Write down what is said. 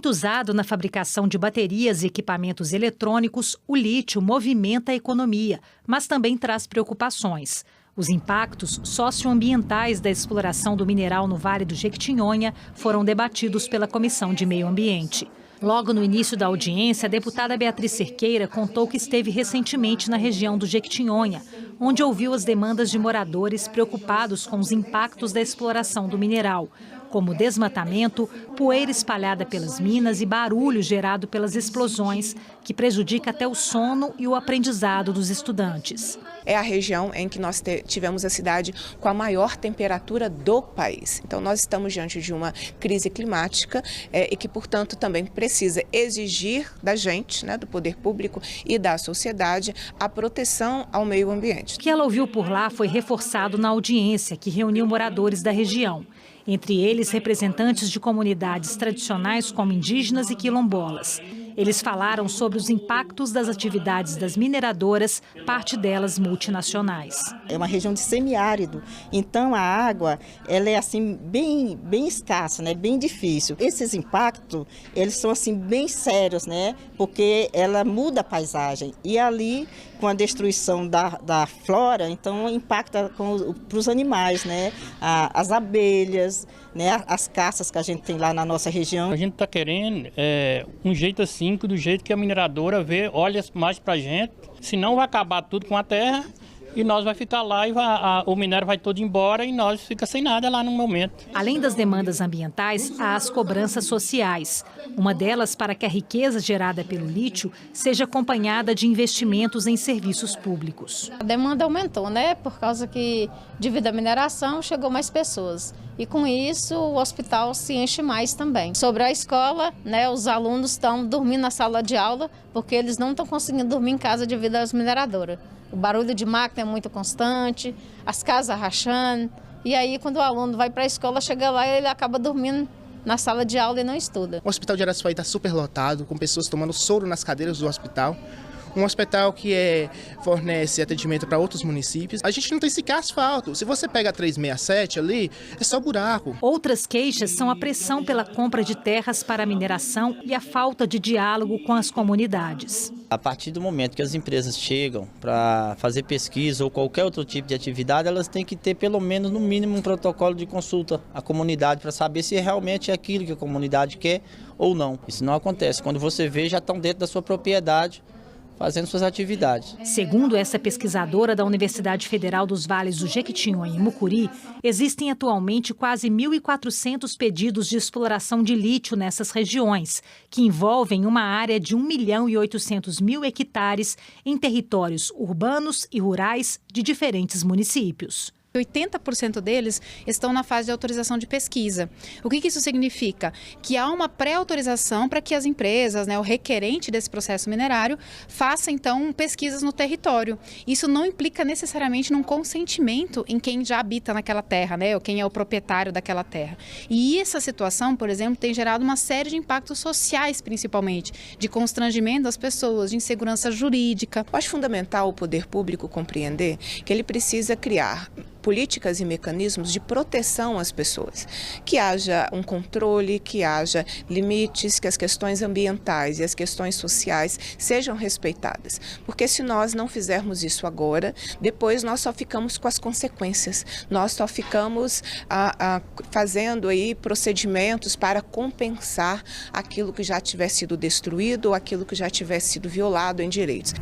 Muito usado na fabricação de baterias e equipamentos eletrônicos, o lítio movimenta a economia, mas também traz preocupações. Os impactos socioambientais da exploração do mineral no Vale do Jequitinhonha foram debatidos pela Comissão de Meio Ambiente. Logo no início da audiência, a deputada Beatriz Cerqueira contou que esteve recentemente na região do Jequitinhonha, onde ouviu as demandas de moradores preocupados com os impactos da exploração do mineral, como desmatamento, poeira espalhada pelas minas e barulho gerado pelas explosões, que prejudica até o sono e o aprendizado dos estudantes. É a região em que nós tivemos a cidade com a maior temperatura do país. Então, nós estamos diante de uma crise climática e que, portanto, também precisa exigir da gente, do poder público e da sociedade, a proteção ao meio ambiente. O que ela ouviu por lá foi reforçado na audiência, que reuniu moradores da região. Entre eles, representantes de comunidades tradicionais como indígenas e quilombolas. Eles falaram sobre os impactos das atividades das mineradoras, parte delas multinacionais. É uma região de semiárido, então a água ela é assim bem escassa, bem difícil. Esses impactos, eles são assim bem sérios, porque ela muda a paisagem. E ali, com a destruição da flora, então impacta para os animais, as abelhas, as caças que a gente tem lá na nossa região. A gente está querendo um jeito assim, do jeito que a mineradora vê, olha mais para a gente, senão vai acabar tudo com a terra e nós vai ficar lá e o minério vai todo embora e nós fica sem nada lá no momento. Além das demandas ambientais, há as cobranças sociais. Uma delas para que a riqueza gerada pelo lítio seja acompanhada de investimentos em serviços públicos. A demanda aumentou, por causa que devido à mineração chegou mais pessoas. E com isso o hospital se enche mais também. Sobre a escola, os alunos estão dormindo na sala de aula porque eles não estão conseguindo dormir em casa devido às mineradoras. O barulho de máquina é muito constante, as casas rachando. E aí quando o aluno vai para a escola, chega lá e ele acaba dormindo na sala de aula e não estuda. O hospital de Araçuaí está super lotado, com pessoas tomando soro nas cadeiras do hospital. Um hospital que fornece atendimento para outros municípios. A gente não tem sequer asfalto. Se você pega a 367 ali, é só buraco. Outras queixas são a pressão pela compra de terras para a mineração e a falta de diálogo com as comunidades. A partir do momento que as empresas chegam para fazer pesquisa ou qualquer outro tipo de atividade, elas têm que ter pelo menos, no mínimo, um protocolo de consulta à comunidade para saber se realmente é aquilo que a comunidade quer ou não. Isso não acontece. Quando você vê, já estão dentro da sua propriedade, fazendo suas atividades. Segundo essa pesquisadora da Universidade Federal dos Vales do Jequitinhonha e Mucuri, existem atualmente quase 1.400 pedidos de exploração de lítio nessas regiões, que envolvem uma área de 1.800.000 hectares em territórios urbanos e rurais de diferentes municípios. 80% deles estão na fase de autorização de pesquisa. O que isso significa? Que há uma pré-autorização para que as empresas, o requerente desse processo minerário, faça então pesquisas no território. Isso não implica necessariamente num consentimento em quem já habita naquela terra, ou quem é o proprietário daquela terra. E essa situação, por exemplo, tem gerado uma série de impactos sociais, principalmente, de constrangimento das pessoas, de insegurança jurídica. Eu acho fundamental o poder público compreender que ele precisa criar políticas e mecanismos de proteção às pessoas, que haja um controle, que haja limites, que as questões ambientais e as questões sociais sejam respeitadas. Porque se nós não fizermos isso agora, depois nós só ficamos com as consequências, nós só ficamos fazendo aí procedimentos para compensar aquilo que já tiver sido destruído ou aquilo que já tiver sido violado em direitos.